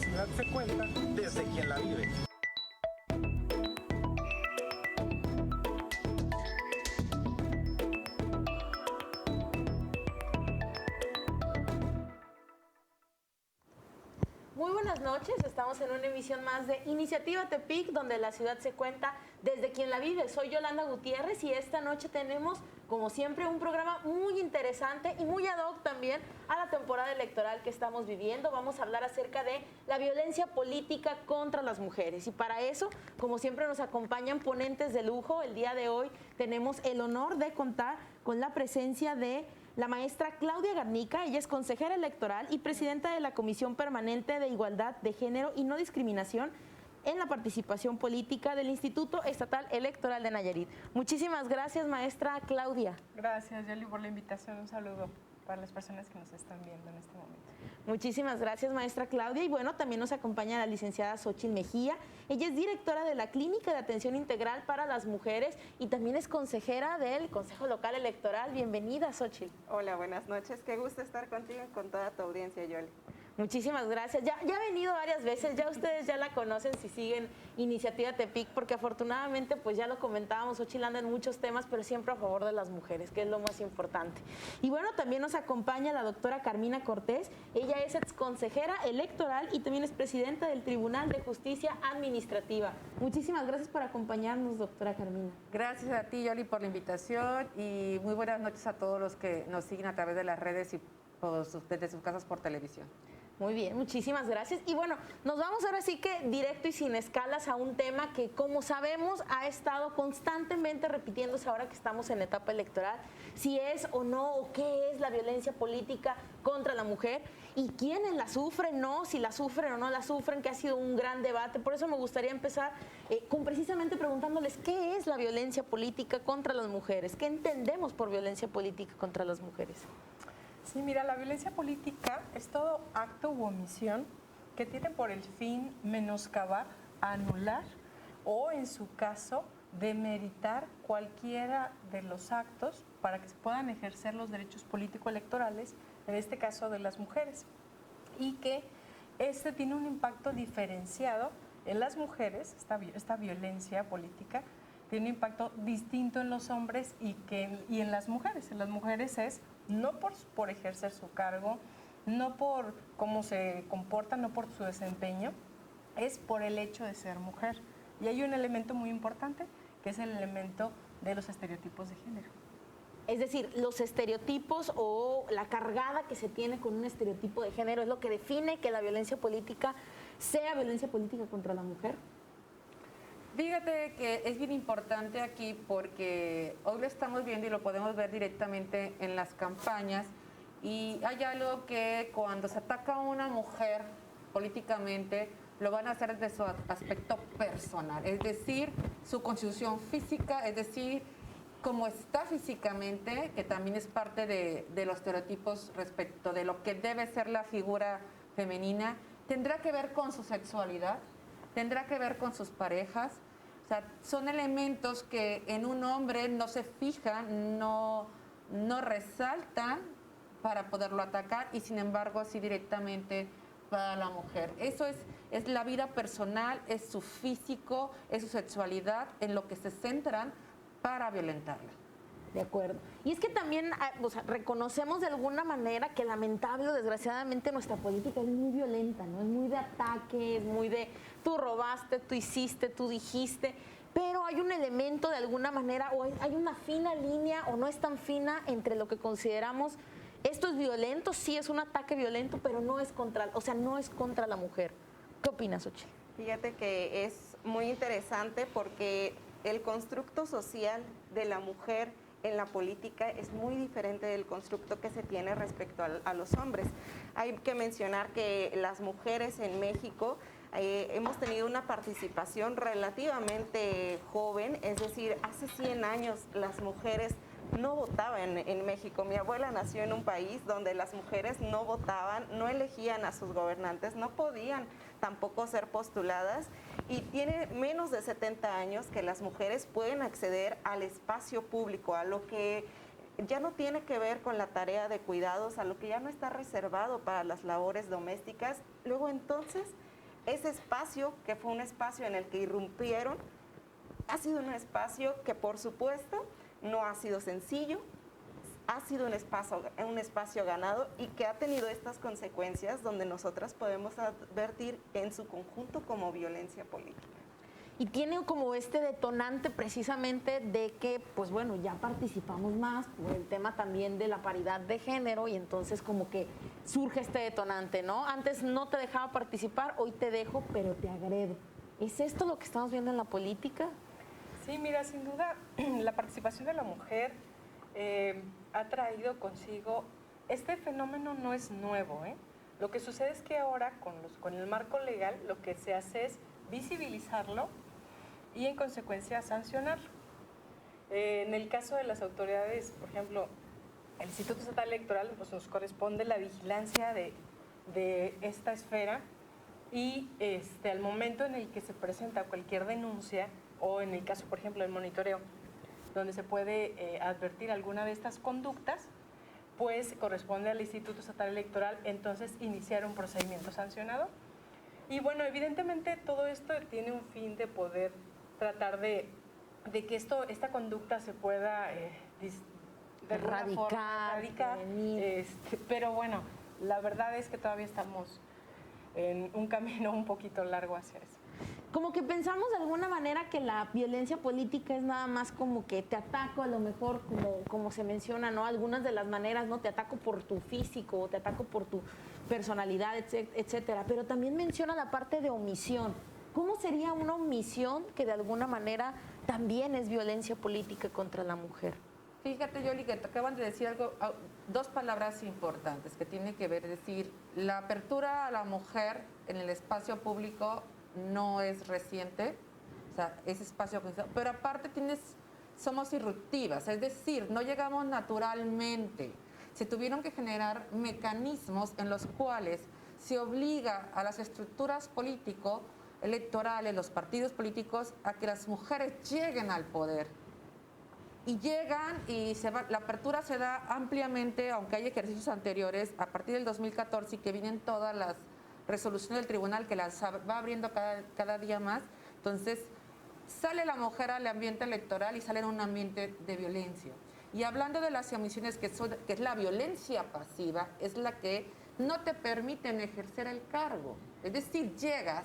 ciudad se cuenta desde quien la vive. Muy buenas noches, estamos en una emisión más de Iniciativa Tepic, donde la ciudad se cuenta desde quien la vive. Soy Yolanda Gutiérrez y esta noche tenemos, como siempre, un programa muy interesante y muy ad hoc también a la temporada electoral que estamos viviendo. Vamos a hablar acerca de la violencia política contra las mujeres y para eso, como siempre, nos acompañan ponentes de lujo. El día de hoy tenemos el honor de contar con la presencia de la maestra Claudia Garnica. Ella es consejera electoral y presidenta de la Comisión Permanente de Igualdad de Género y No Discriminación en la Participación Política del Instituto Estatal Electoral de Nayarit. Muchísimas gracias, maestra Claudia. Gracias, Yoli, por la invitación. Un saludo para las personas que nos están viendo en este momento. Muchísimas gracias, maestra Claudia. Y bueno, también nos acompaña la licenciada Xóchitl Mejía. Ella es directora de la Clínica de Atención Integral para las Mujeres y también es consejera del Consejo Local Electoral. Bienvenida, Xóchitl. Hola, buenas noches. Qué gusto estar contigo y con toda tu audiencia, Yoli. Muchísimas gracias. Ya ha venido varias veces, ya ustedes ya la conocen si siguen Iniciativa Tepic, porque afortunadamente, pues ya lo comentábamos, Xóchitl anda en muchos temas, pero siempre a favor de las mujeres, que es lo más importante. Y bueno, también nos acompaña la doctora Carmina Cortés. Ella es exconsejera electoral y también es presidenta del Tribunal de Justicia Administrativa. Muchísimas gracias por acompañarnos, doctora Carmina. Gracias a ti, Yoli, por la invitación y muy buenas noches a todos los que nos siguen a través de las redes y desde sus casas por televisión. Muy bien, muchísimas gracias. Y bueno, nos vamos ahora sí que directo y sin escalas a un tema que, como sabemos, ha estado constantemente repitiéndose ahora que estamos en etapa electoral, si es o no, o qué es la violencia política contra la mujer y quiénes la sufren, no, si la sufren o no la sufren, que ha sido un gran debate. Por eso me gustaría empezar con precisamente preguntándoles qué es la violencia política contra las mujeres, qué entendemos por violencia política contra las mujeres. Sí, mira, la violencia política es todo acto u omisión que tiene por el fin menoscabar, anular o, en su caso, demeritar cualquiera de los actos para que se puedan ejercer los derechos político-electorales, en este caso de las mujeres, y que este tiene un impacto diferenciado en las mujeres, esta violencia política tiene un impacto distinto en los hombres y en las mujeres. En las mujeres es no por ejercer su cargo, no por cómo se comporta, no por su desempeño, es por el hecho de ser mujer. Y hay un elemento muy importante que es el elemento de los estereotipos de género. Es decir, los estereotipos o la cargada que se tiene con un estereotipo de género es lo que define que la violencia política sea violencia política contra la mujer. Fíjate que es bien importante aquí porque hoy lo estamos viendo y lo podemos ver directamente en las campañas y hay algo que cuando se ataca a una mujer políticamente lo van a hacer desde su aspecto personal, es decir, su constitución física, es decir, cómo está físicamente, que también es parte de los estereotipos respecto de lo que debe ser la figura femenina, tendrá que ver con su sexualidad, tendrá que ver con sus parejas. O sea, son elementos que en un hombre no se fijan, no resaltan para poderlo atacar y sin embargo así directamente para la mujer. Eso es la vida personal, es su físico, es su sexualidad, en lo que se centran para violentarla. De acuerdo. Y es que también reconocemos de alguna manera que lamentable o desgraciadamente nuestra política es muy violenta, ¿no? Es muy de ataque, es muy de tú robaste, tú hiciste, tú dijiste, pero hay un elemento de alguna manera o hay una fina línea o no es tan fina entre lo que consideramos esto es violento, sí es un ataque violento, pero no es contra la mujer. ¿Qué opinas, Xóchitl? Fíjate que es muy interesante porque el constructo social de la mujer en la política es muy diferente del constructo que se tiene respecto a los hombres. Hay que mencionar que las mujeres en México hemos tenido una participación relativamente joven, es decir, hace 100 años las mujeres no votaban en México. Mi abuela nació en un país donde las mujeres no votaban, no elegían a sus gobernantes, no podían tampoco ser postuladas y tiene menos de 70 años que las mujeres pueden acceder al espacio público, a lo que ya no tiene que ver con la tarea de cuidados, a lo que ya no está reservado para las labores domésticas. Luego entonces, ese espacio, que fue un espacio en el que irrumpieron, ha sido un espacio que por supuesto no ha sido sencillo, ha sido un espacio ganado y que ha tenido estas consecuencias donde nosotras podemos advertir en su conjunto como violencia política. Y tiene como este detonante precisamente de que, pues bueno, ya participamos más por el tema también de la paridad de género y entonces como que surge este detonante, ¿no? Antes no te dejaba participar, hoy te dejo, pero te agredo. ¿Es esto lo que estamos viendo en la política? Sí, mira, sin duda la participación de la mujer ha traído consigo, este fenómeno no es nuevo, ¿eh? Lo que sucede es que ahora con el marco legal lo que se hace es visibilizarlo y en consecuencia sancionarlo. En el caso de las autoridades, por ejemplo, el Instituto Estatal Electoral, pues nos corresponde la vigilancia de esta esfera y al momento en el que se presenta cualquier denuncia o en el caso, por ejemplo, del monitoreo, donde se puede advertir alguna de estas conductas, pues corresponde al Instituto Estatal Electoral entonces iniciar un procedimiento sancionador. Y bueno, evidentemente todo esto tiene un fin de poder tratar de que esta conducta se pueda de alguna forma erradicar, pero bueno, la verdad es que todavía estamos en un camino un poquito largo hacia eso. Como que pensamos de alguna manera que la violencia política es nada más como que te ataco, a lo mejor como se menciona, ¿no? Algunas de las maneras, ¿no? Te ataco por tu físico, o te ataco por tu personalidad, etcétera. Pero también menciona la parte de omisión. ¿Cómo sería una omisión que de alguna manera también es violencia política contra la mujer? Fíjate, Yoli, que te acaban de decir algo, dos palabras importantes que tienen que ver, es decir, la apertura a la mujer en el espacio público no es reciente, o sea, ese espacio, pero aparte somos irruptivas, es decir, no llegamos naturalmente. Se tuvieron que generar mecanismos en los cuales se obliga a las estructuras político-electorales, los partidos políticos, a que las mujeres lleguen al poder. Y llegan y la apertura se da ampliamente, aunque hay ejercicios anteriores, a partir del 2014 y que vienen todas las resoluciones del tribunal que las va abriendo cada día más. Entonces, sale la mujer al ambiente electoral y sale en un ambiente de violencia. Y hablando de las omisiones, que es la violencia pasiva, es la que no te permiten ejercer el cargo. Es decir, llegas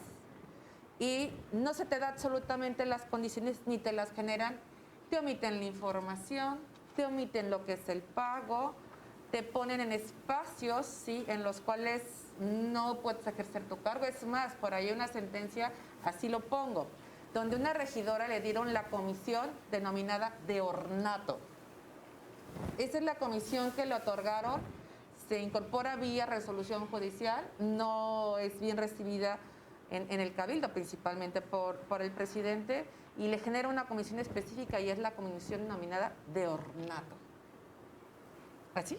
y no se te da absolutamente las condiciones ni te las generan. Te omiten la información, te omiten lo que es el pago, te ponen en espacios, ¿sí?, en los cuales no puedes ejercer tu cargo. Es más, por ahí hay una sentencia, así lo pongo, donde una regidora le dieron la comisión denominada de ornato. Esa es la comisión que le otorgaron, se incorpora vía resolución judicial, no es bien recibida en el cabildo, principalmente por el presidente, y le genera una comisión específica y es la comisión denominada de ornato. ¿Así?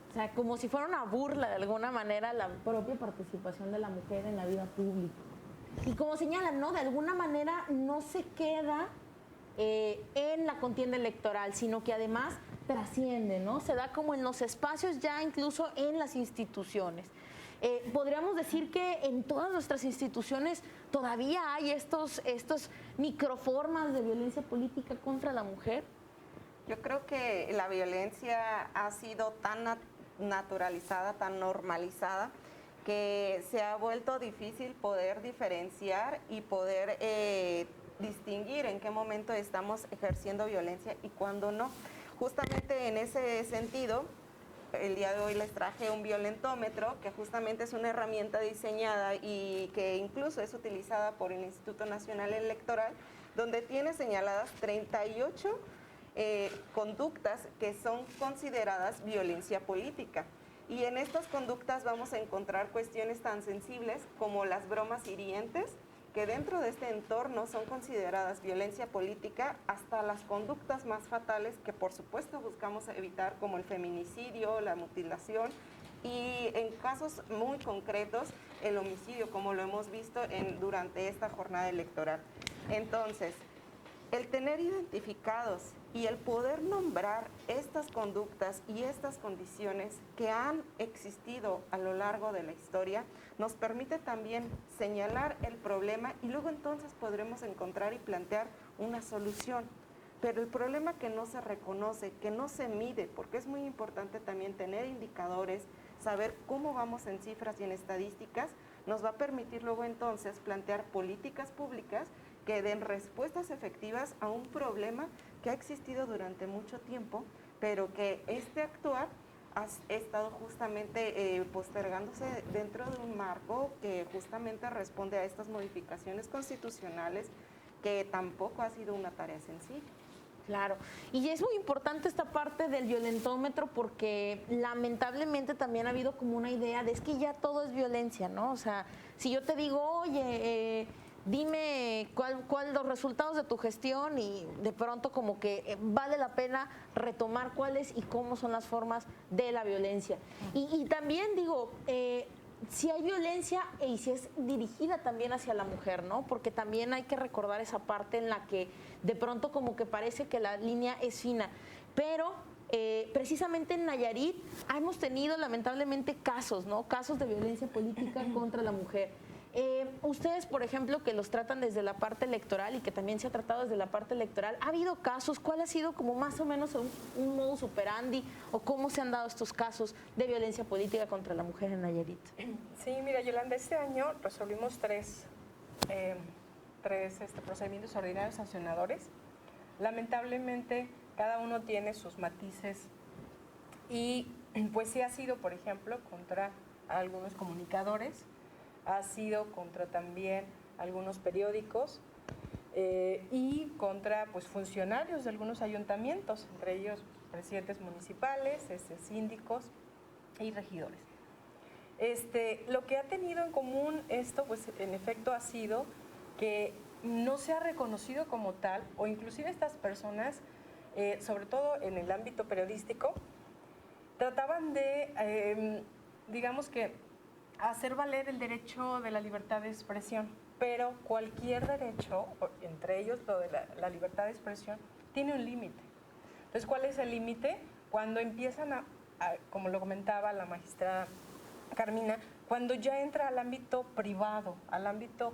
O sea, como si fuera una burla de alguna manera la propia participación de la mujer en la vida pública. Y como señalan, ¿no? De alguna manera no se queda en la contienda electoral, sino que además trasciende, ¿no? Se da como en los espacios, ya incluso en las instituciones. Podríamos decir que en todas nuestras instituciones todavía hay estos microformas de violencia política contra la mujer. Yo creo que la violencia ha sido tan naturalizada, tan normalizada, que se ha vuelto difícil poder diferenciar y poder distinguir en qué momento estamos ejerciendo violencia y cuándo no. Justamente en ese sentido, el día de hoy les traje un violentómetro, que justamente es una herramienta diseñada y que incluso es utilizada por el Instituto Nacional Electoral, donde tiene señaladas 38 conductas que son consideradas violencia política. Y en estas conductas vamos a encontrar cuestiones tan sensibles como las bromas hirientes, que dentro de este entorno son consideradas violencia política, hasta las conductas más fatales que por supuesto buscamos evitar, como el feminicidio, la mutilación y en casos muy concretos el homicidio, como lo hemos visto durante esta jornada electoral. Entonces, el tener identificados Y el poder nombrar estas conductas y estas condiciones que han existido a lo largo de la historia nos permite también señalar el problema y luego entonces podremos encontrar y plantear una solución. Pero el problema que no se reconoce, que no se mide, porque es muy importante también tener indicadores, saber cómo vamos en cifras y en estadísticas, nos va a permitir luego entonces plantear políticas públicas que den respuestas efectivas a un problema que ha existido durante mucho tiempo, pero que este actuar ha estado justamente postergándose dentro de un marco que justamente responde a estas modificaciones constitucionales, que tampoco ha sido una tarea sencilla. Claro, y es muy importante esta parte del violentómetro porque lamentablemente también ha habido como una idea de es que ya todo es violencia, ¿no? O sea, si yo te digo, oye, dime cuál los resultados de tu gestión y de pronto como que vale la pena retomar cuáles y cómo son las formas de la violencia. Y también digo, si hay violencia y si es dirigida también hacia la mujer, ¿no? Porque también hay que recordar esa parte en la que de pronto como que parece que la línea es fina, pero precisamente en Nayarit hemos tenido lamentablemente casos, ¿no? Casos de violencia política contra la mujer. Ustedes, por ejemplo, que los tratan desde la parte electoral y que también se ha tratado desde la parte electoral, ¿ha habido casos? ¿Cuál ha sido como más o menos un modus operandi o cómo se han dado estos casos de violencia política contra la mujer en Nayarit? Sí, mira, Yolanda, este año resolvimos tres procedimientos ordinarios sancionadores. Lamentablemente, cada uno tiene sus matices y pues sí ha sido, por ejemplo, contra algunos comunicadores, ha sido contra también algunos periódicos y contra pues, funcionarios de algunos ayuntamientos, entre ellos presidentes municipales, síndicos y regidores. Lo que ha tenido en común esto, pues en efecto ha sido que no se ha reconocido como tal, o inclusive estas personas, sobre todo en el ámbito periodístico, trataban de, digamos que, hacer valer el derecho de la libertad de expresión, pero cualquier derecho, entre ellos lo de la libertad de expresión, tiene un límite. Entonces, ¿cuál es el límite? Cuando empiezan como lo comentaba la magistrada Carmina, cuando ya entra al ámbito privado, al ámbito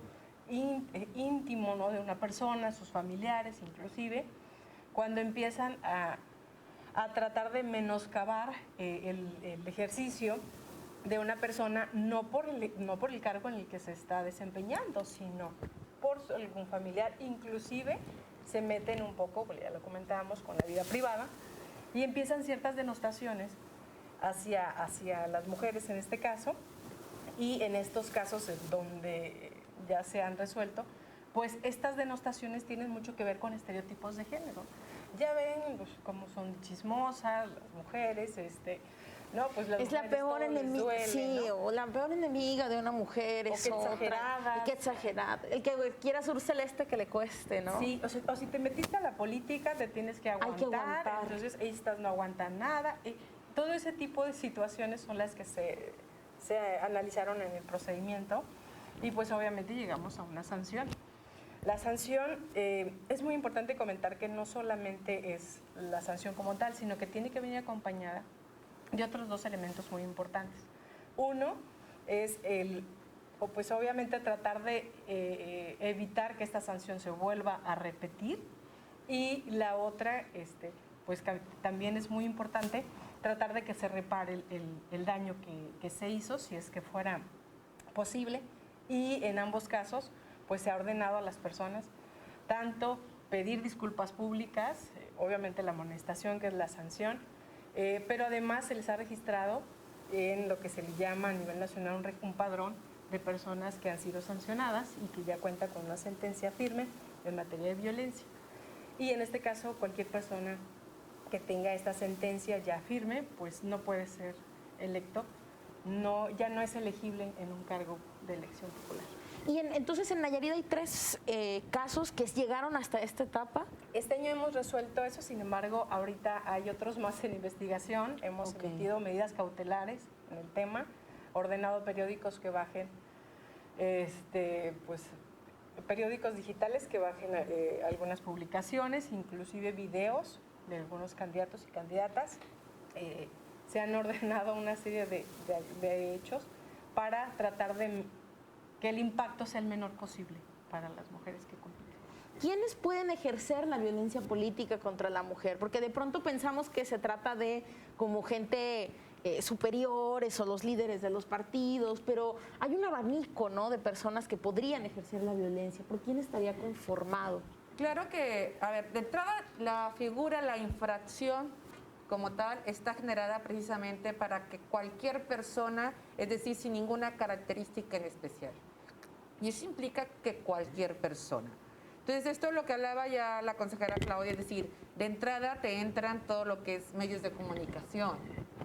íntimo, ¿no? De una persona, sus familiares inclusive, cuando empiezan a tratar de menoscabar el ejercicio de una persona, no por el cargo en el que se está desempeñando, sino por algún familiar, inclusive se meten un poco, pues ya lo comentábamos, con la vida privada, y empiezan ciertas denostaciones hacia las mujeres en este caso, y en estos casos donde ya se han resuelto, pues estas denostaciones tienen mucho que ver con estereotipos de género. Ya ven pues, cómo son chismosas las mujeres, no, pues es la peor enemiga, sí, ¿no? O la peor enemiga de una mujer es otra. Qué exagerada. El que quiera sur celeste que le cueste, ¿no? Sí, o si te metiste a la política te tienes que aguantar. Hay que aguantar. Entonces estas no aguantan nada. Todo ese tipo de situaciones son las que se analizaron en el procedimiento y pues obviamente llegamos a una sanción. La sanción, es muy importante comentar que no solamente es la sanción como tal, sino que tiene que venir acompañada de otros dos elementos muy importantes. Uno es pues obviamente tratar de evitar que esta sanción se vuelva a repetir, y la otra, pues también es muy importante tratar de que se repare el daño que se hizo, si es que fuera posible, y en ambos casos pues se ha ordenado a las personas tanto pedir disculpas públicas, obviamente la amonestación, que es la sanción, pero además se les ha registrado en lo que se le llama a nivel nacional un padrón de personas que han sido sancionadas y que ya cuenta con una sentencia firme en materia de violencia. Y en este caso, cualquier persona que tenga esta sentencia ya firme, pues no puede ser electo, ya no es elegible en un cargo de elección popular. Y entonces en Nayarit hay 3 casos que llegaron hasta esta etapa. Este año hemos resuelto eso, sin embargo, ahorita hay otros más en investigación. Hemos emitido medidas cautelares en el tema, ordenado periódicos que bajen, pues periódicos digitales que bajen algunas publicaciones, inclusive videos de algunos candidatos y candidatas, se han ordenado una serie de hechos para tratar de que el impacto sea el menor posible para las mujeres que compiten. ¿Quiénes pueden ejercer la violencia política contra la mujer? Porque de pronto pensamos que se trata de como gente superiores o los líderes de los partidos, pero hay un abanico, ¿no?, de personas que podrían ejercer la violencia. ¿Por quién estaría conformado? Claro que, a ver, de entrada la figura, la infracción como tal, está generada precisamente para que cualquier persona, es decir, sin ninguna característica en especial. Y eso implica que cualquier persona. Entonces, esto es lo que hablaba ya la consejera Claudia, es decir, de entrada te entran todo lo que es medios de comunicación,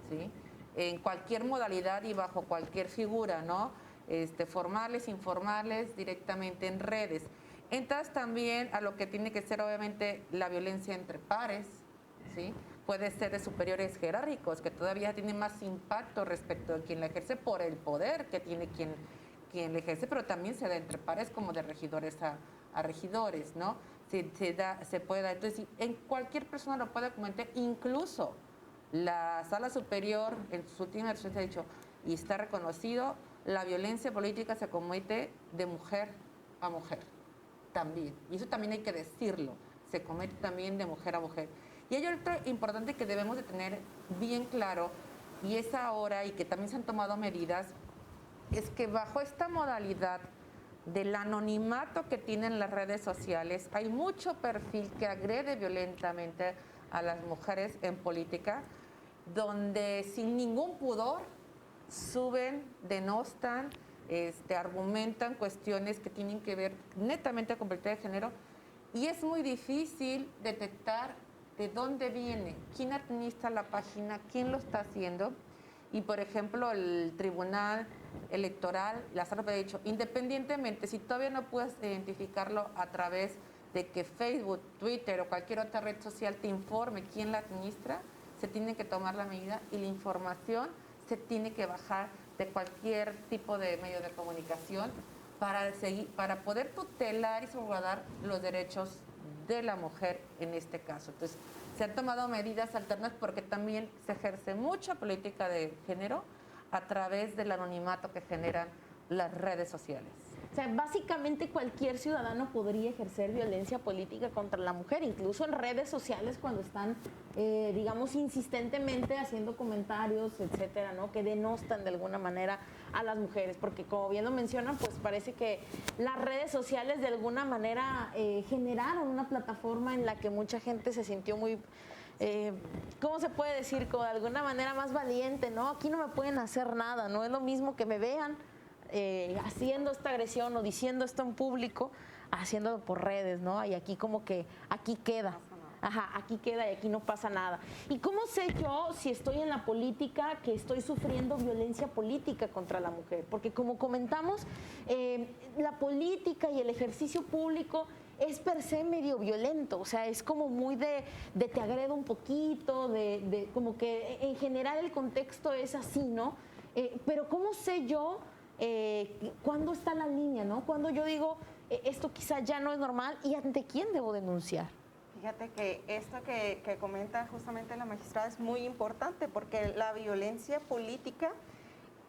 ¿sí?, en cualquier modalidad y bajo cualquier figura, ¿no?, formales, informales, directamente en redes. Entras también a lo que tiene que ser obviamente la violencia entre pares, ¿sí?, puede ser de superiores jerárquicos, que todavía tiene más impacto respecto de quien la ejerce por el poder que tiene quien le ejerce, pero también se da entre pares como de regidores a regidores, ¿no? Se puede dar. Entonces, en cualquier persona lo puede cometer, incluso la Sala Superior en sus últimas versiones ha dicho, y está reconocido, la violencia política se comete de mujer a mujer también. Y eso también hay que decirlo, se comete también de mujer a mujer. Y hay otro importante que debemos de tener bien claro, y es ahora, y que también se han tomado medidas, es que bajo esta modalidad del anonimato que tienen las redes sociales, hay mucho perfil que agrede violentamente a las mujeres en política, donde sin ningún pudor suben, denostan, argumentan cuestiones que tienen que ver netamente con política de género, y es muy difícil detectar de dónde viene, quién administra la página, quién lo está haciendo. Y, por ejemplo, el Tribunal Electoral, la Sala ha dicho, independientemente, si todavía no puedes identificarlo a través de que Facebook, Twitter o cualquier otra red social te informe quién la administra, se tiene que tomar la medida y la información se tiene que bajar de cualquier tipo de medio de comunicación para poder tutelar y salvaguardar los derechos de la mujer en este caso. Entonces, se han tomado medidas alternas porque también se ejerce mucha política de género a través del anonimato que generan las redes sociales. O sea, básicamente cualquier ciudadano podría ejercer violencia política contra la mujer, incluso en redes sociales cuando están, digamos, insistentemente haciendo comentarios, etcétera, ¿no?, que denostan de alguna manera a las mujeres, porque como bien lo mencionan, pues parece que las redes sociales de alguna manera generaron una plataforma en la que mucha gente se sintió muy, ¿cómo se puede decir?, como de alguna manera más valiente, ¿no? Aquí no me pueden hacer nada, no es lo mismo que me vean haciendo esta agresión o diciendo esto en público, haciéndolo por redes, ¿no? Y aquí como que aquí queda. Ajá, aquí queda y aquí no pasa nada. ¿Y cómo sé yo si estoy en la política que estoy sufriendo violencia política contra la mujer? Porque como comentamos, la política y el ejercicio público es per se medio violento, o sea, es como muy de te agredo un poquito, de como que en general el contexto es así, ¿no? Pero ¿cómo sé yo cuándo está la línea, ¿no? Cuando yo digo, esto quizá ya no es normal, ¿y ante quién debo denunciar? Fíjate que esto que comenta justamente la magistrada es muy importante porque la violencia política,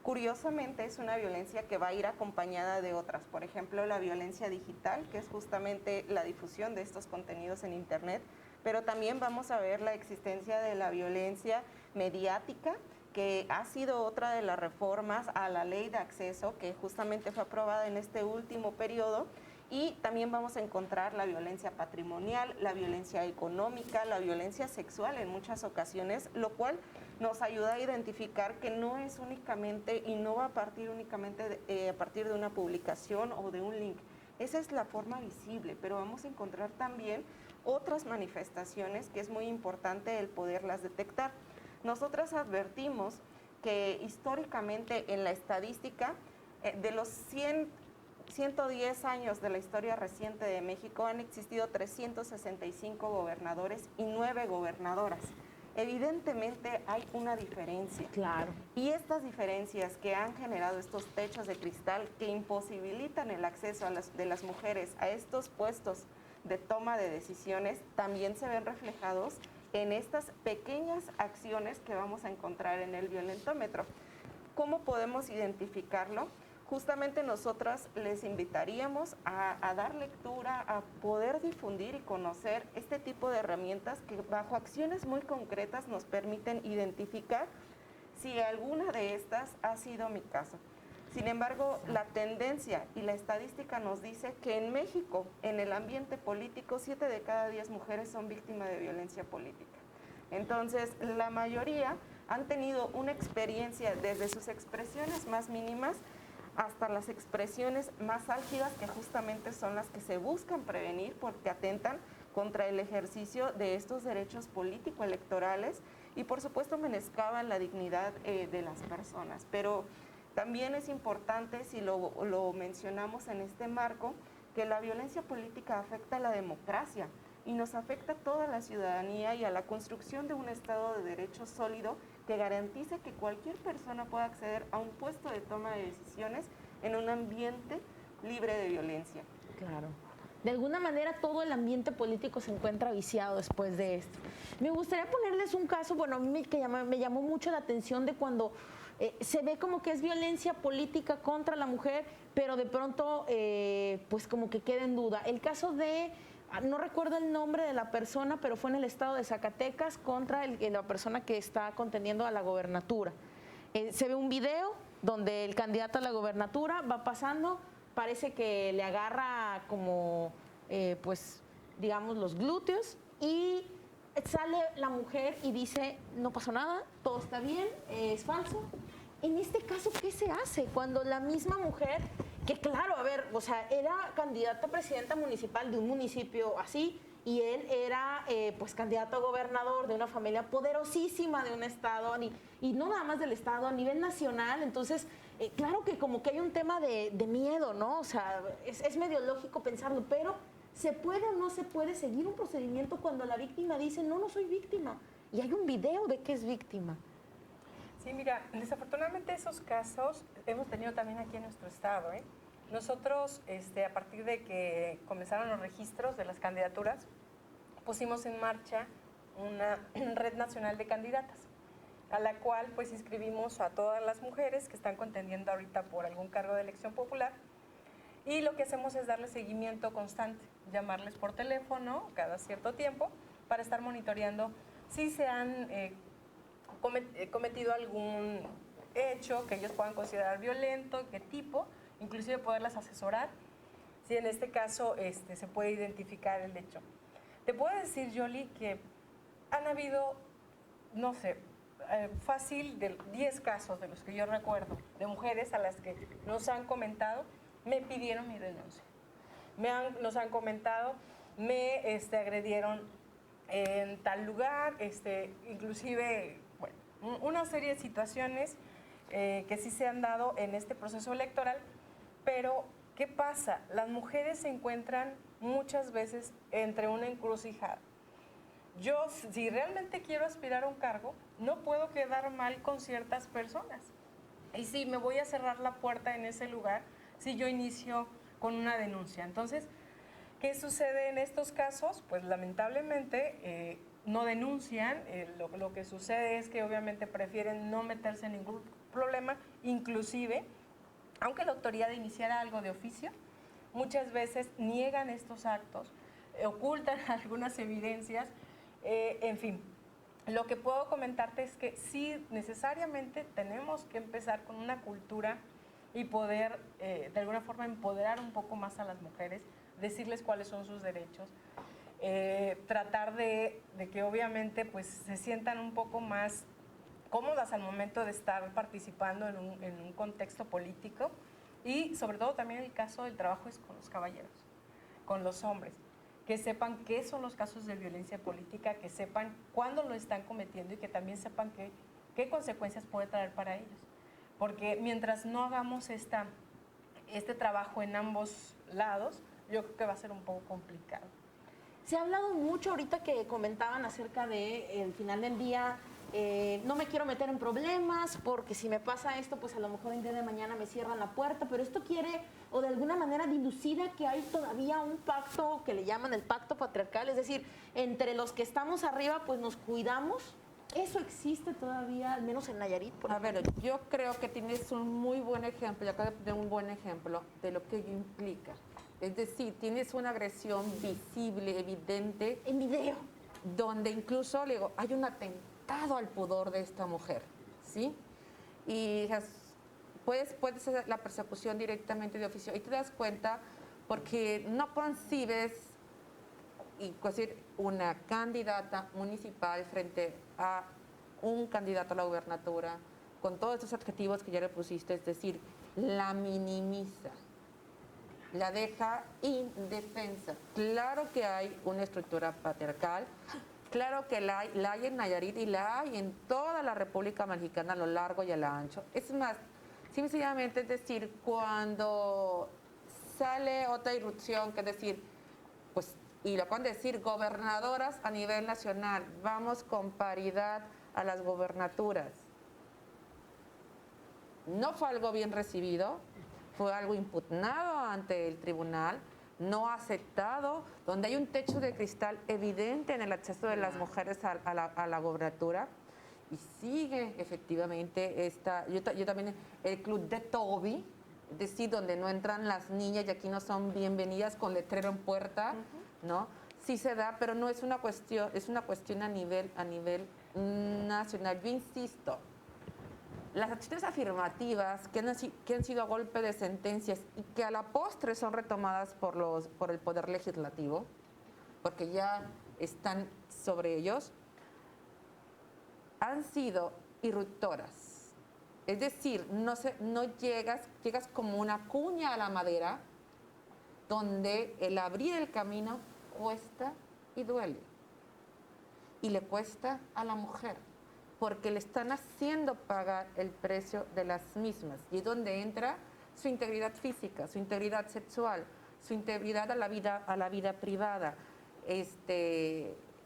curiosamente, es una violencia que va a ir acompañada de otras. Por ejemplo, la violencia digital, que es justamente la difusión de estos contenidos en Internet, pero también vamos a ver la existencia de la violencia mediática, que ha sido otra de las reformas a la ley de acceso que justamente fue aprobada en este último periodo. Y también vamos a encontrar la violencia patrimonial, la violencia económica, la violencia sexual en muchas ocasiones, lo cual nos ayuda a identificar que no es únicamente y no va a partir únicamente a partir de una publicación o de un link. Esa es la forma visible, pero vamos a encontrar también otras manifestaciones que es muy importante el poderlas detectar. Nosotras advertimos que históricamente en la estadística de los 110 años de la historia reciente de México han existido 365 gobernadores y 9 gobernadoras. Evidentemente hay una diferencia. Claro. Y estas diferencias que han generado estos techos de cristal que imposibilitan el acceso de las mujeres a estos puestos de toma de decisiones también se ven reflejados en estas pequeñas acciones que vamos a encontrar en el violentómetro. ¿Cómo podemos identificarlo? Justamente nosotras les invitaríamos a dar lectura, a poder difundir y conocer este tipo de herramientas que bajo acciones muy concretas nos permiten identificar si alguna de estas ha sido mi caso. Sin embargo, la tendencia y la estadística nos dice que en México, en el ambiente político, 7 de cada 10 mujeres son víctimas de violencia política. Entonces, la mayoría han tenido una experiencia desde sus expresiones más mínimas hasta las expresiones más álgidas, que justamente son las que se buscan prevenir porque atentan contra el ejercicio de estos derechos político-electorales y por supuesto menoscaban la dignidad de las personas. Pero también es importante, si lo mencionamos en este marco, que la violencia política afecta a la democracia y nos afecta a toda la ciudadanía y a la construcción de un Estado de Derecho sólido que garantice que cualquier persona pueda acceder a un puesto de toma de decisiones en un ambiente libre de violencia. Claro. De alguna manera todo el ambiente político se encuentra viciado después de esto. Me gustaría ponerles un caso, bueno, a mí me llamó mucho la atención de cuando se ve como que es violencia política contra la mujer, pero de pronto pues como que queda en duda. El caso de, no recuerdo el nombre de la persona, pero fue en el estado de Zacatecas contra la persona que está contendiendo a la gobernatura. Se ve un video donde el candidato a la gobernatura va pasando, parece que le agarra como, pues, digamos, los glúteos y sale la mujer y dice, no pasó nada, todo está bien, es falso. En este caso, ¿qué se hace cuando la misma mujer, que claro, a ver, o sea, era candidata a presidenta municipal de un municipio así, y él era pues candidato a gobernador de una familia poderosísima de un estado, y no nada más del estado, a nivel nacional? Entonces, claro que como que hay un tema de miedo, ¿no? O sea, es medio lógico pensarlo, pero ¿se puede o no se puede seguir un procedimiento cuando la víctima dice, no, no soy víctima? Y hay un video de que es víctima. Sí, mira, desafortunadamente esos casos hemos tenido también aquí en nuestro estado, ¿eh? Nosotros, a partir de que comenzaron los registros de las candidaturas, pusimos en marcha una red nacional de candidatas, a la cual pues inscribimos a todas las mujeres que están contendiendo ahorita por algún cargo de elección popular, y lo que hacemos es darles seguimiento constante, llamarles por teléfono cada cierto tiempo para estar monitoreando si se han cometido algún hecho que ellos puedan considerar violento, qué tipo, inclusive poderlas asesorar, si en este caso se puede identificar el hecho. Te puedo decir, Yoli, que han habido, no sé, fácil de 10 casos de los que yo recuerdo, de mujeres a las que nos han comentado, me pidieron mi denuncia. Nos han comentado, me agredieron en tal lugar, inclusive, bueno, una serie de situaciones que sí se han dado en este proceso electoral, pero ¿qué pasa? Las mujeres se encuentran muchas veces entre una encrucijada. Yo, si realmente quiero aspirar a un cargo, no puedo quedar mal con ciertas personas. Y sí, me voy a cerrar la puerta en ese lugar si yo inicio con una denuncia. Entonces, ¿qué sucede en estos casos? Pues lamentablemente no denuncian, lo que sucede es que obviamente prefieren no meterse en ningún problema, inclusive, aunque la autoridad iniciara algo de oficio, muchas veces niegan estos actos, ocultan algunas evidencias, en fin. Lo que puedo comentarte es que sí, necesariamente tenemos que empezar con una cultura y poder, de alguna forma, empoderar un poco más a las mujeres, decirles cuáles son sus derechos, tratar de que obviamente pues, se sientan un poco más cómodas al momento de estar participando en un contexto político, y sobre todo también el caso del trabajo es con los caballeros, con los hombres, que sepan qué son los casos de violencia política, que sepan cuándo lo están cometiendo y que también sepan qué consecuencias puede traer para ellos. Porque mientras no hagamos este trabajo en ambos lados, yo creo que va a ser un poco complicado. Se ha hablado mucho ahorita que comentaban acerca de, al final del día, no me quiero meter en problemas porque si me pasa esto, pues a lo mejor el día de mañana me cierran la puerta, pero esto quiere o de alguna manera dilucida que hay todavía un pacto que le llaman el pacto patriarcal, es decir, entre los que estamos arriba pues nos cuidamos. ¿Eso existe todavía, al menos en Nayarit? A ver, yo creo que tienes un muy buen ejemplo, y acabo de poner un buen ejemplo de lo que ello implica. Es decir, tienes una agresión visible, evidente. En video. Donde incluso, le digo, hay un atentado al pudor de esta mujer, ¿sí? Y puede ser la persecución directamente de oficio. Y te das cuenta porque no concibes y decir, una candidata municipal frente a un candidato a la gubernatura con todos estos adjetivos que ya le pusiste, es decir, la minimiza, la deja indefensa. Claro que hay una estructura patriarcal, claro que la hay en Nayarit y la hay en toda la República Mexicana a lo largo y a lo ancho. Es más, sencillamente es decir, cuando sale otra irrupción, que es decir, pues, y lo acaban de decir, gobernadoras a nivel nacional, vamos con paridad a las gobernaturas. No fue algo bien recibido, fue algo impugnado ante el tribunal, no aceptado, donde hay un techo de cristal evidente en el acceso de las mujeres a la gobernatura. Y sigue efectivamente yo también, el club de Toby, es decir, donde no entran las niñas y aquí no son bienvenidas con letrero en puerta, ¿no? Sí se da, pero no es una cuestión, es una cuestión a nivel nacional. Yo insisto, las acciones afirmativas que han sido a golpe de sentencias y que a la postre son retomadas por el Poder Legislativo, porque ya están sobre ellos, han sido irruptoras. Es decir, no llegas como una cuña a la madera, donde el abrir el camino cuesta y duele. Y le cuesta a la mujer, porque le están haciendo pagar el precio de las mismas. Y es donde entra su integridad física, su integridad sexual, su integridad a la vida privada,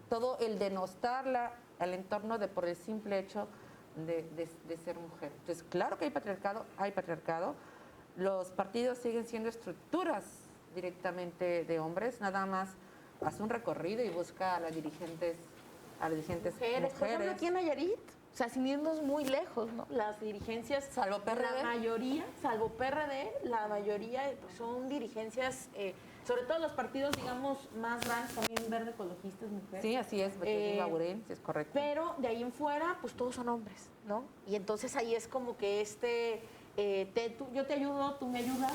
todo el denostarla al entorno por el simple hecho de ser mujer. Entonces, claro que hay patriarcado. Los partidos siguen siendo estructuras directamente de hombres, nada más hace un recorrido y busca a las dirigentes mujeres. Por ejemplo, aquí en Nayarit, o sea, sin irnos muy lejos, ¿no? Las dirigencias, salvo PRD, la mayoría, salvo PRD, la mayoría pues, son dirigencias, sobre todo los partidos, digamos, más grandes, también Verde Ecologistas, mujeres. Sí, así es, Baburén, es correcto. Pero de ahí en fuera, pues todos son hombres, ¿no? Y entonces ahí es como que yo te ayudo, tú me ayudas,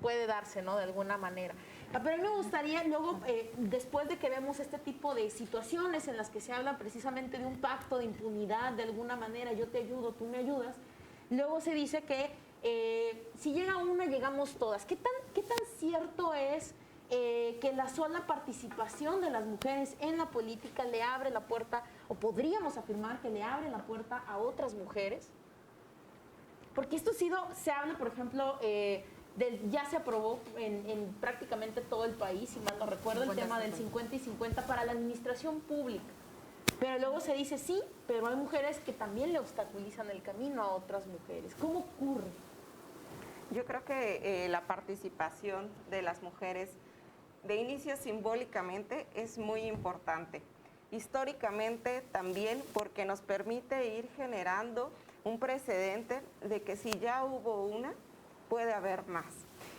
puede darse, ¿no? De alguna manera. Pero a mí me gustaría luego, después de que vemos este tipo de situaciones en las que se habla precisamente de un pacto de impunidad, de alguna manera, yo te ayudo, tú me ayudas, luego se dice que si llega una, llegamos todas. ¿Qué tan cierto es que la sola participación de las mujeres en la política le abre la puerta, o podríamos afirmar que le abre la puerta a otras mujeres? Porque esto se habla, por ejemplo, ya se aprobó en prácticamente todo el país, si mal no recuerdo, el tema del 50 y 50 para la administración pública. Pero luego se dice sí, pero hay mujeres que también le obstaculizan el camino a otras mujeres. ¿Cómo ocurre? Yo creo que la participación de las mujeres de inicio simbólicamente es muy importante. Históricamente también, porque nos permite ir generando un precedente de que si ya hubo una, puede haber más.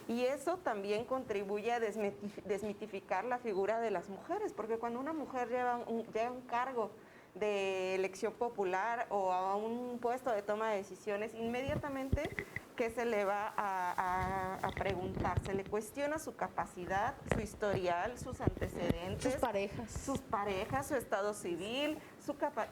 Y eso también contribuye a desmitificar la figura de las mujeres, porque cuando una mujer lleva un cargo de elección popular o a un puesto de toma de decisiones, inmediatamente, ¿qué se le va a preguntar? Se le cuestiona su capacidad, su historial, sus antecedentes. Sus parejas, su estado civil,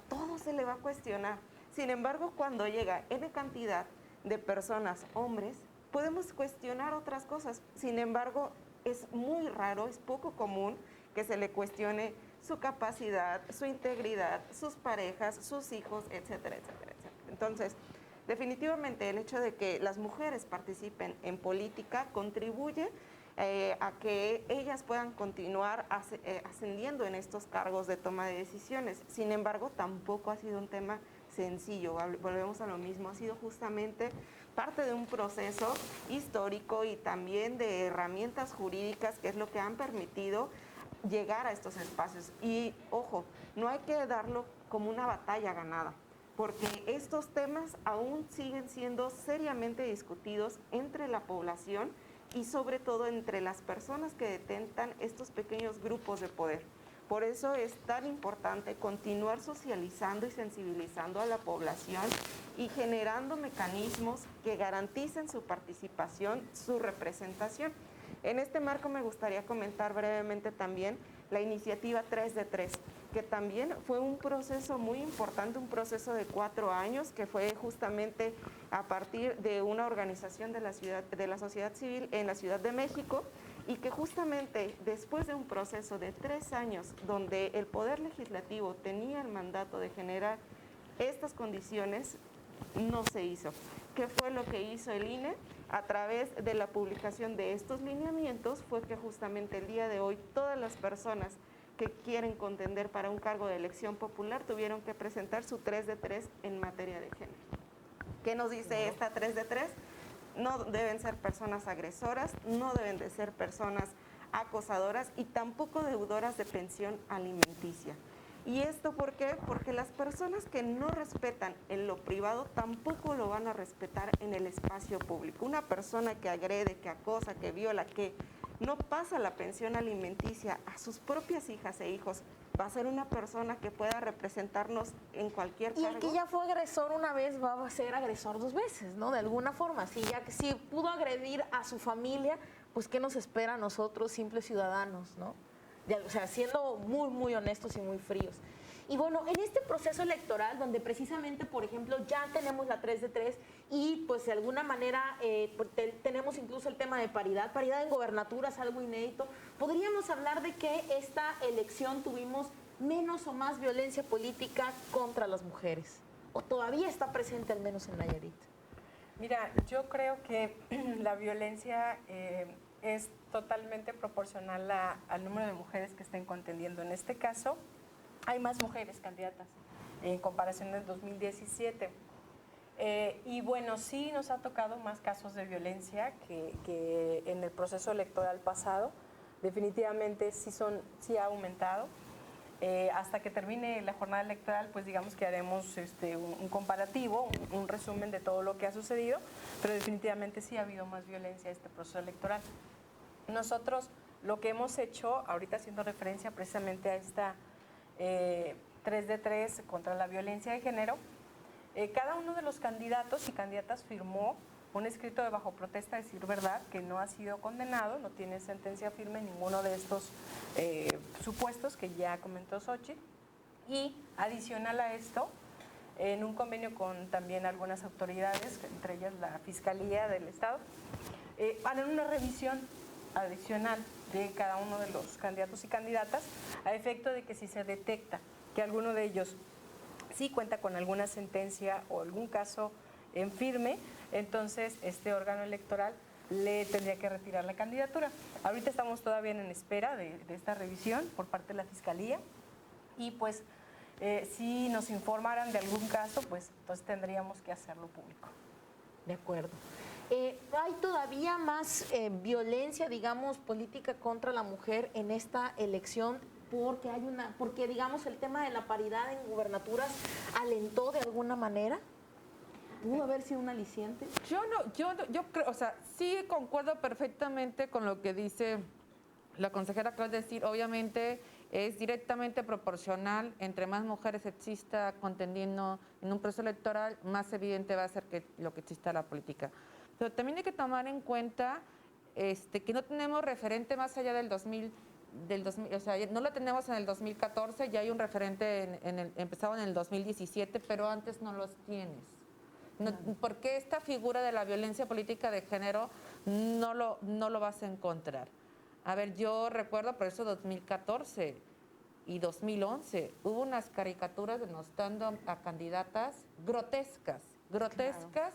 todo se le va a cuestionar. Sin embargo, cuando llega N cantidad de personas, hombres, podemos cuestionar otras cosas. Sin embargo, es muy raro, es poco común que se le cuestione su capacidad, su integridad, sus parejas, sus hijos, etcétera, etcétera, etcétera. Entonces, definitivamente el hecho de que las mujeres participen en política contribuye a que ellas puedan continuar ascendiendo en estos cargos de toma de decisiones. Sin embargo, tampoco ha sido un tema sencillo, volvemos a lo mismo, ha sido justamente parte de un proceso histórico y también de herramientas jurídicas, que es lo que han permitido llegar a estos espacios. Y ojo, no hay que darlo como una batalla ganada, porque estos temas aún siguen siendo seriamente discutidos entre la población y sobre todo entre las personas que detentan estos pequeños grupos de poder. Por eso es tan importante continuar socializando y sensibilizando a la población y generando mecanismos que garanticen su participación, su representación. En este marco me gustaría comentar brevemente también la iniciativa 3 de 3, que también fue un proceso muy importante, un proceso de 4 años, que fue justamente a partir de una organización de la sociedad civil en la Ciudad de México, y que justamente después de un proceso de 3 años donde el Poder Legislativo tenía el mandato de generar estas condiciones, no se hizo. ¿Qué fue lo que hizo el INE? A través de la publicación de estos lineamientos fue que justamente el día de hoy todas las personas que quieren contender para un cargo de elección popular tuvieron que presentar su 3 de 3 en materia de género. ¿Qué nos dice esta 3 de 3? No deben ser personas agresoras, no deben de ser personas acosadoras y tampoco deudoras de pensión alimenticia. ¿Y esto por qué? Porque las personas que no respetan en lo privado tampoco lo van a respetar en el espacio público. Una persona que agrede, que acosa, que viola, que no pasa la pensión alimenticia a sus propias hijas e hijos, va a ser una persona que pueda representarnos en cualquier cargo. Y el que ya fue agresor una vez va a ser agresor 2 veces, ¿no? De alguna forma. Si pudo agredir a su familia, pues ¿qué nos espera a nosotros, simples ciudadanos, ¿no? O sea, siendo muy, muy honestos y muy fríos. Y bueno, en este proceso electoral, donde precisamente, por ejemplo, ya tenemos la 3 de 3 y pues de alguna manera tenemos incluso el tema de paridad en gobernaturas, algo inédito, ¿podríamos hablar de que esta elección tuvimos menos o más violencia política contra las mujeres? ¿O todavía está presente al menos en Nayarit? Mira, yo creo que la violencia es totalmente proporcional al número de mujeres que estén contendiendo. En este caso, hay más mujeres candidatas en comparación del 2017. Y bueno, sí nos ha tocado más casos de violencia que en el proceso electoral pasado. Definitivamente sí ha aumentado. Hasta que termine la jornada electoral, pues digamos que haremos un comparativo, un resumen de todo lo que ha sucedido, pero definitivamente sí ha habido más violencia en este proceso electoral. Nosotros lo que hemos hecho, ahorita haciendo referencia precisamente a esta 3 de 3 contra la violencia de género, cada uno de los candidatos y candidatas firmó un escrito de bajo protesta, decir verdad, que no ha sido condenado, no tiene sentencia firme en ninguno de estos supuestos que ya comentó Xochitl. Y adicional a esto, en un convenio con también algunas autoridades, entre ellas la Fiscalía del Estado, harán una revisión adicional de cada uno de los candidatos y candidatas a efecto de que si se detecta que alguno de ellos sí cuenta con alguna sentencia o algún caso en firme, entonces este órgano electoral le tendría que retirar la candidatura. Ahorita estamos todavía en espera de esta revisión por parte de la Fiscalía y pues si nos informaran de algún caso, pues entonces tendríamos que hacerlo público. De acuerdo. ¿Hay todavía más violencia, digamos, política contra la mujer en esta elección? Porque digamos el tema de la paridad en gubernaturas alentó de alguna manera. ¿Pudo haber sido un aliciente? Yo creo, o sea, sí concuerdo perfectamente con lo que dice la consejera, acaba de decir, obviamente es directamente proporcional, entre más mujeres exista contendiendo en un proceso electoral, más evidente va a ser que lo que exista en la política. Pero también hay que tomar en cuenta que no tenemos referente más allá del 2000, o sea, no lo tenemos en el 2014, ya hay un referente empezado en el 2017, pero antes no los tienes. ¿Por qué esta figura de la violencia política de género no lo vas a encontrar? A ver, yo recuerdo por eso 2014 y 2011 hubo unas caricaturas denostando a candidatas grotescas, Claro.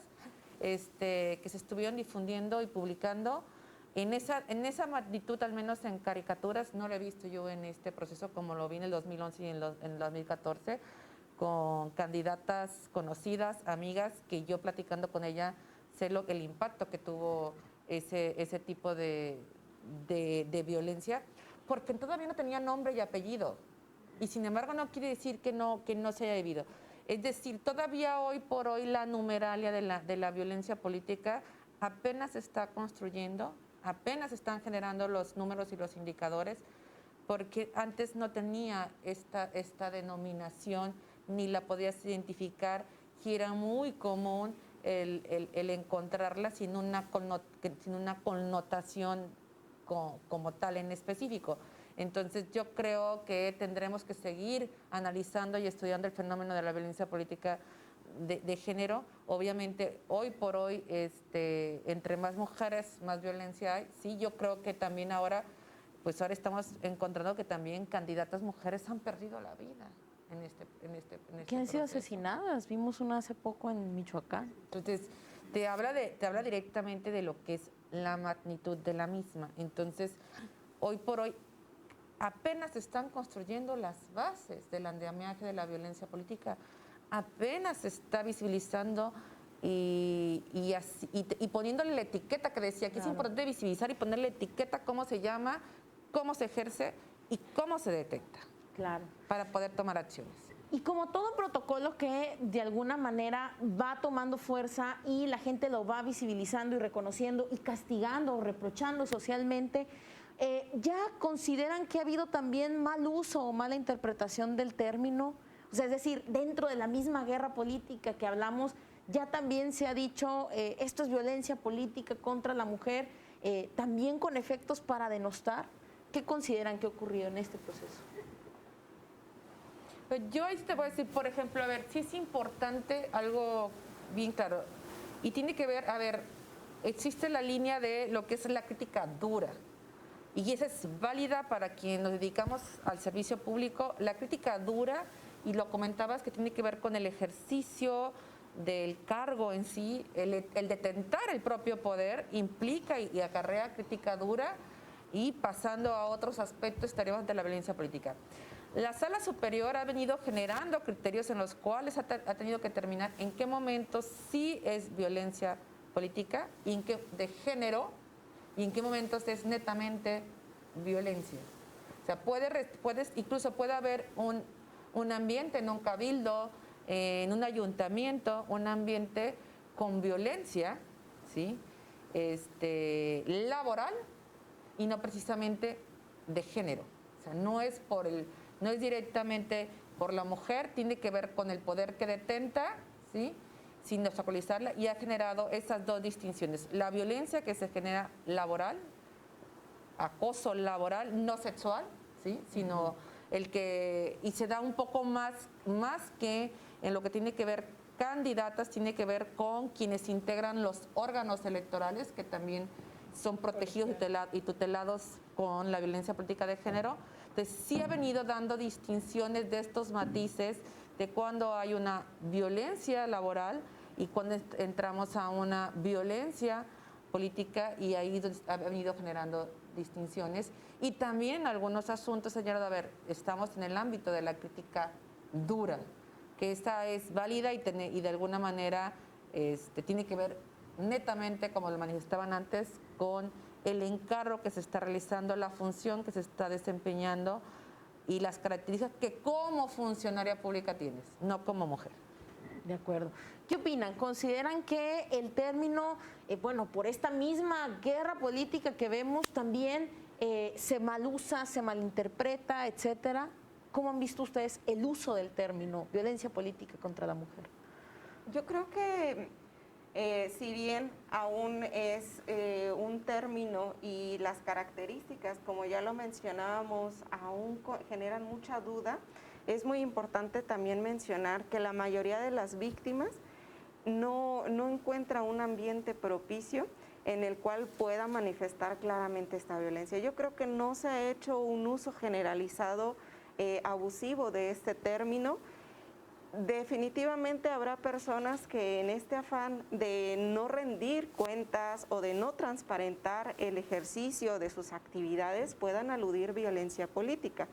Que se estuvieron difundiendo y publicando En esa magnitud, al menos en caricaturas, no lo he visto yo en este proceso como lo vi en el 2011 y en el 2014, con candidatas conocidas, amigas, que yo platicando con ella sé el impacto que tuvo ese tipo de violencia, porque todavía no tenía nombre y apellido. Y sin embargo no quiere decir que no se haya vivido. Es decir, todavía hoy por hoy la numeralia de la violencia política apenas se está construyendo, apenas están generando los números y los indicadores, porque antes no tenía esta denominación, ni la podías identificar, y era muy común el encontrarla sin una connotación como tal en específico. Entonces yo creo que tendremos que seguir analizando y estudiando el fenómeno de la violencia política de género. Obviamente hoy por hoy entre más mujeres más violencia hay. Sí, yo creo que también ahora estamos encontrando que también candidatas mujeres han perdido la vida en este que han sido proceso. asesinadas. Vimos una hace poco en Michoacán. Entonces, te habla directamente de lo que es la magnitud de la misma. Entonces, hoy por hoy, apenas se están construyendo las bases del andamiaje de la violencia política, apenas se está visibilizando y poniéndole la etiqueta que decía, que Claro. es importante visibilizar y ponerle etiqueta cómo se llama, cómo se ejerce y cómo se detecta, Claro. para poder tomar acciones. Y como todo protocolo que de alguna manera va tomando fuerza y la gente lo va visibilizando y reconociendo y castigando o reprochando socialmente, ¿ya consideran que ha habido también mal uso o mala interpretación del término? O sea, es decir, dentro de la misma guerra política que hablamos, ya también se ha dicho, esto es violencia política contra la mujer, también con efectos para denostar. ¿Qué consideran que ha ocurrido en este proceso? Pues yo ahí te voy a decir, por ejemplo, a ver, sí es importante algo bien claro. Y tiene que ver, a ver, existe la línea de lo que es la crítica dura. Y esa es válida para quien nos dedicamos al servicio público. La crítica dura, y lo comentabas, que tiene que ver con el ejercicio del cargo en sí, el detentar el propio poder, implica y acarrea crítica dura, y pasando a otros aspectos estaríamos ante la violencia política. La Sala Superior ha venido generando criterios en los cuales ha tenido que determinar en qué momentos sí es violencia política y de género, y en qué momentos es netamente violencia. O sea, incluso puede haber un ambiente en un cabildo, en un ayuntamiento, un ambiente con violencia, ¿sí? Laboral y no precisamente de género. O sea, no es directamente por la mujer, tiene que ver con el poder que detenta, ¿sí? Sin obstaculizarla, y ha generado esas dos distinciones. La violencia que se genera laboral, acoso laboral, no sexual, ¿sí? Sino y se da un poco más que en lo que tiene que ver candidatas, tiene que ver con quienes integran los órganos electorales, que también son protegidos y tutelados con la violencia política de género. Entonces, sí ha venido dando distinciones de estos matices de cuando hay una violencia laboral y cuando entramos a una violencia política, y ahí ha venido generando distinciones. Y también en algunos asuntos, señora, a ver, estamos en el ámbito de la crítica dura, que esta es válida y de alguna manera tiene que ver netamente, como lo manifestaban antes, con el encargo que se está realizando, la función que se está desempeñando y las características que como funcionaria pública tienes, no como mujer. De acuerdo. ¿Qué opinan? ¿Consideran que el término, por esta misma guerra política que vemos, también se malusa, se malinterpreta, etcétera? ¿Cómo han visto ustedes el uso del término violencia política contra la mujer? Yo creo que si bien aún es un término y las características, como ya lo mencionábamos, aún generan mucha duda, es muy importante también mencionar que la mayoría de las víctimas no encuentra un ambiente propicio en el cual pueda manifestar claramente esta violencia. Yo creo que no se ha hecho un uso generalizado abusivo de este término, definitivamente habrá personas que en este afán de no rendir cuentas o de no transparentar el ejercicio de sus actividades puedan aludir violencia política.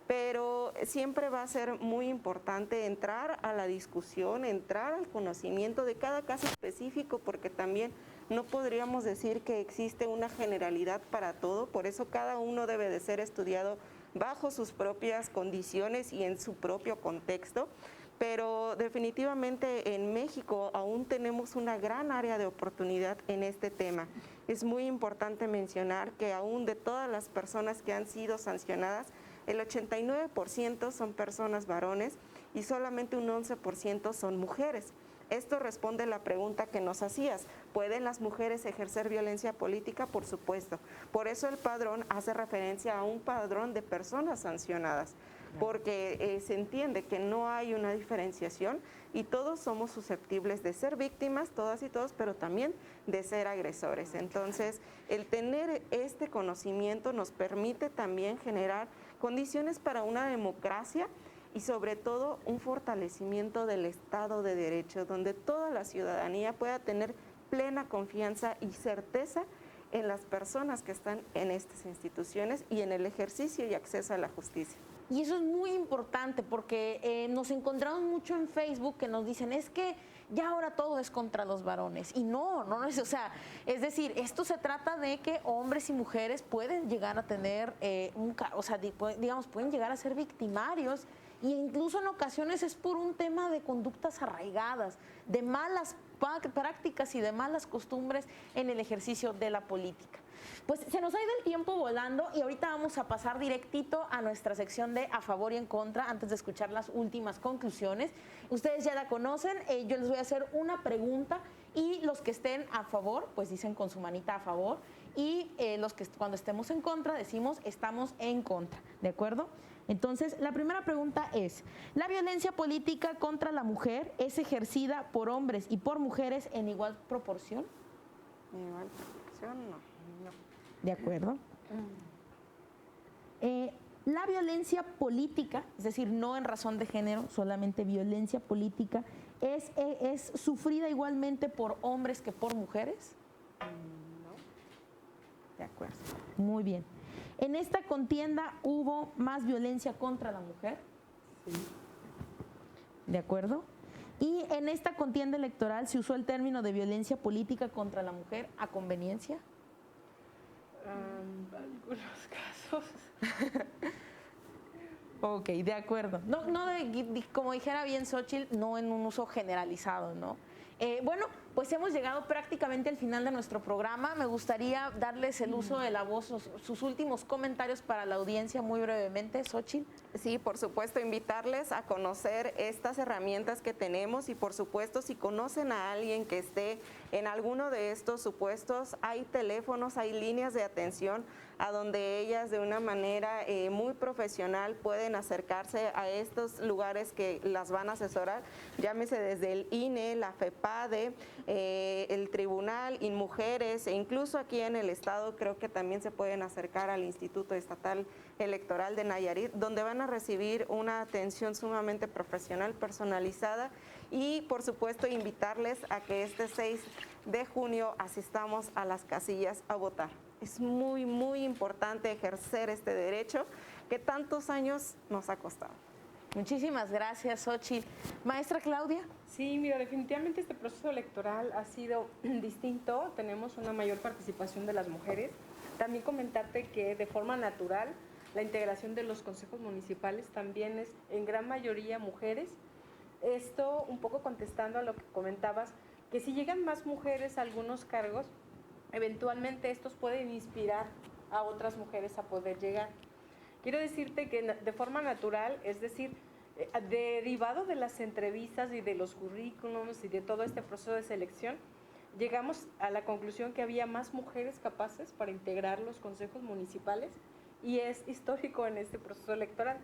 Pero siempre va a ser muy importante entrar a la discusión, entrar al conocimiento de cada caso específico, porque también no podríamos decir que existe una generalidad para todo, por eso cada uno debe de ser estudiado bajo sus propias condiciones y en su propio contexto. Pero definitivamente en México aún tenemos una gran área de oportunidad en este tema. Es muy importante mencionar que aún de todas las personas que han sido sancionadas, el 89% son personas varones y solamente un 11% son mujeres. Esto responde a la pregunta que nos hacías. ¿Pueden las mujeres ejercer violencia política? Por supuesto. Por eso el padrón hace referencia a un padrón de personas sancionadas, porque se entiende que no hay una diferenciación y todos somos susceptibles de ser víctimas, todas y todos, pero también de ser agresores. Entonces, el tener este conocimiento nos permite también generar condiciones para una democracia y sobre todo un fortalecimiento del Estado de Derecho, donde toda la ciudadanía pueda tener plena confianza y certeza en las personas que están en estas instituciones y en el ejercicio y acceso a la justicia. Y eso es muy importante porque nos encontramos mucho en Facebook que nos dicen, es que ya ahora todo es contra los varones. Y no es, o sea, es decir, esto se trata de que hombres y mujeres pueden llegar a tener, digamos, pueden llegar a ser victimarios e incluso en ocasiones es por un tema de conductas arraigadas, de malas prácticas y de malas costumbres en el ejercicio de la política. Pues se nos ha ido el tiempo volando y ahorita vamos a pasar directito a nuestra sección de a favor y en contra antes de escuchar las últimas conclusiones. Ustedes ya la conocen, yo les voy a hacer una pregunta y los que estén a favor, pues dicen con su manita a favor y los que cuando estemos en contra decimos estamos en contra, ¿de acuerdo? Entonces, la primera pregunta es, ¿la violencia política contra la mujer es ejercida por hombres y por mujeres en igual proporción? En igual proporción, no. ¿De acuerdo? La violencia política, es decir, no en razón de género, solamente violencia política, ¿es sufrida igualmente por hombres que por mujeres? No. De acuerdo, muy bien. ¿En esta contienda hubo más violencia contra la mujer? Sí. ¿De acuerdo? ¿Y en esta contienda electoral se usó el término de violencia política contra la mujer a conveniencia? Algunos casos. Ok, de acuerdo. No como dijera bien Xóchitl, no en un uso generalizado, ¿no? Bueno, pues hemos llegado prácticamente al final de nuestro programa. Me gustaría darles el uso de la voz, sus últimos comentarios para la audiencia muy brevemente, Xóchitl. Sí, por supuesto, invitarles a conocer estas herramientas que tenemos y por supuesto, si conocen a alguien que esté en alguno de estos supuestos, hay teléfonos, hay líneas de atención a donde ellas de una manera muy profesional pueden acercarse a estos lugares que las van a asesorar, llámese desde el INE, la FEPADE, el Tribunal, INMujeres e incluso aquí en el Estado creo que también se pueden acercar al Instituto Estatal Electoral de Nayarit, donde van a recibir una atención sumamente profesional, personalizada y por supuesto invitarles a que este 6 de junio asistamos a las casillas a votar. Es muy, muy importante ejercer este derecho que tantos años nos ha costado. Muchísimas gracias, Xóchitl. Maestra Claudia. Sí, mira, definitivamente este proceso electoral ha sido distinto. Tenemos una mayor participación de las mujeres. También comentarte que de forma natural la integración de los consejos municipales también es en gran mayoría mujeres. Esto un poco contestando a lo que comentabas, que si llegan más mujeres a algunos cargos, eventualmente estos pueden inspirar a otras mujeres a poder llegar. Quiero decirte que de forma natural, es decir, derivado de las entrevistas y de los currículums y de todo este proceso de selección, llegamos a la conclusión que había más mujeres capaces para integrar los consejos municipales y es histórico en este proceso electoral.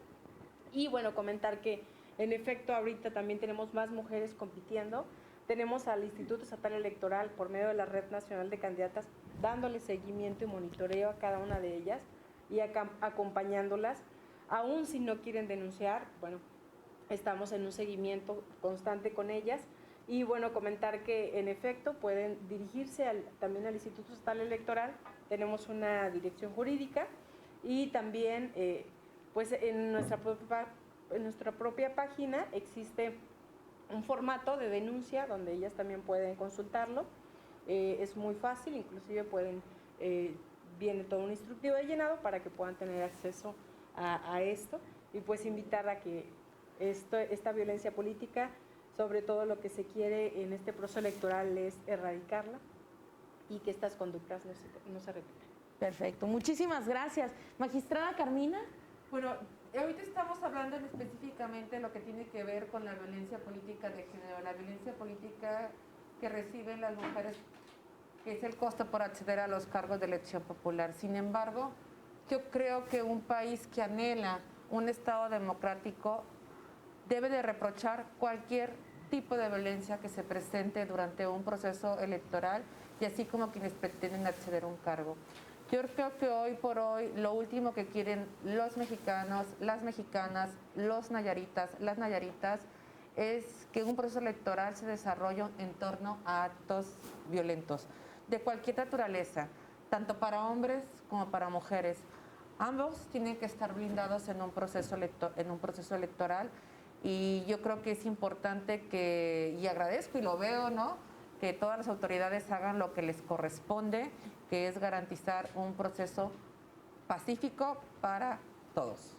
Y bueno, comentar que en efecto ahorita también tenemos más mujeres compitiendo. Tenemos al Instituto Estatal Electoral por medio de la Red Nacional de Candidatas dándole seguimiento y monitoreo a cada una de ellas y acompañándolas, aún si no quieren denunciar. Bueno, Estamos en un seguimiento constante con ellas. Y bueno, comentar que en efecto pueden dirigirse también al Instituto Estatal Electoral. Tenemos una dirección jurídica y también pues en nuestra propia página existe un formato de denuncia donde ellas también pueden consultarlo. Es muy fácil, inclusive viene todo un instructivo de llenado para que puedan tener acceso a esto, y pues invitar a que esta violencia política, sobre todo lo que se quiere en este proceso electoral es erradicarla y que estas conductas no se repitan. Perfecto, muchísimas gracias. Magistrada Carmina. Bueno, ahorita estamos hablando específicamente de lo que tiene que ver con la violencia política de género, la violencia política que reciben las mujeres, que es el costo por acceder a los cargos de elección popular. Sin embargo, yo creo que un país que anhela un Estado democrático debe de reprochar cualquier tipo de violencia que se presente durante un proceso electoral, y así como quienes pretenden acceder a un cargo. Yo creo que hoy por hoy lo último que quieren los mexicanos, las mexicanas, los nayaritas, las nayaritas, es que un proceso electoral se desarrolle en torno a actos violentos, de cualquier naturaleza, tanto para hombres como para mujeres. Ambos tienen que estar blindados en un proceso electoral, y yo creo que es importante y agradezco y lo veo, ¿no?, que todas las autoridades hagan lo que les corresponde, que es garantizar un proceso pacífico para todos.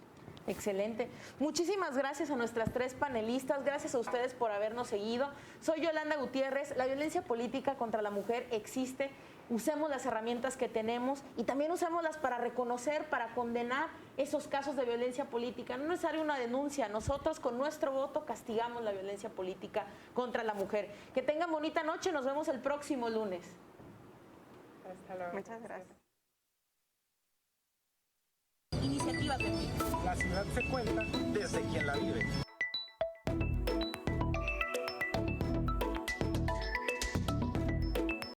Excelente. Muchísimas gracias a nuestras 3 panelistas. Gracias a ustedes por habernos seguido. Soy Yolanda Gutiérrez. La violencia política contra la mujer existe. Usemos las herramientas que tenemos y también usémoslas para reconocer, para condenar esos casos de violencia política. No es necesaria una denuncia. Nosotros con nuestro voto castigamos la violencia política contra la mujer. Que tengan bonita noche. Nos vemos el próximo lunes. Hasta luego. Muchas gracias. Iniciativa Tepic. La ciudad se cuenta desde quien la vive.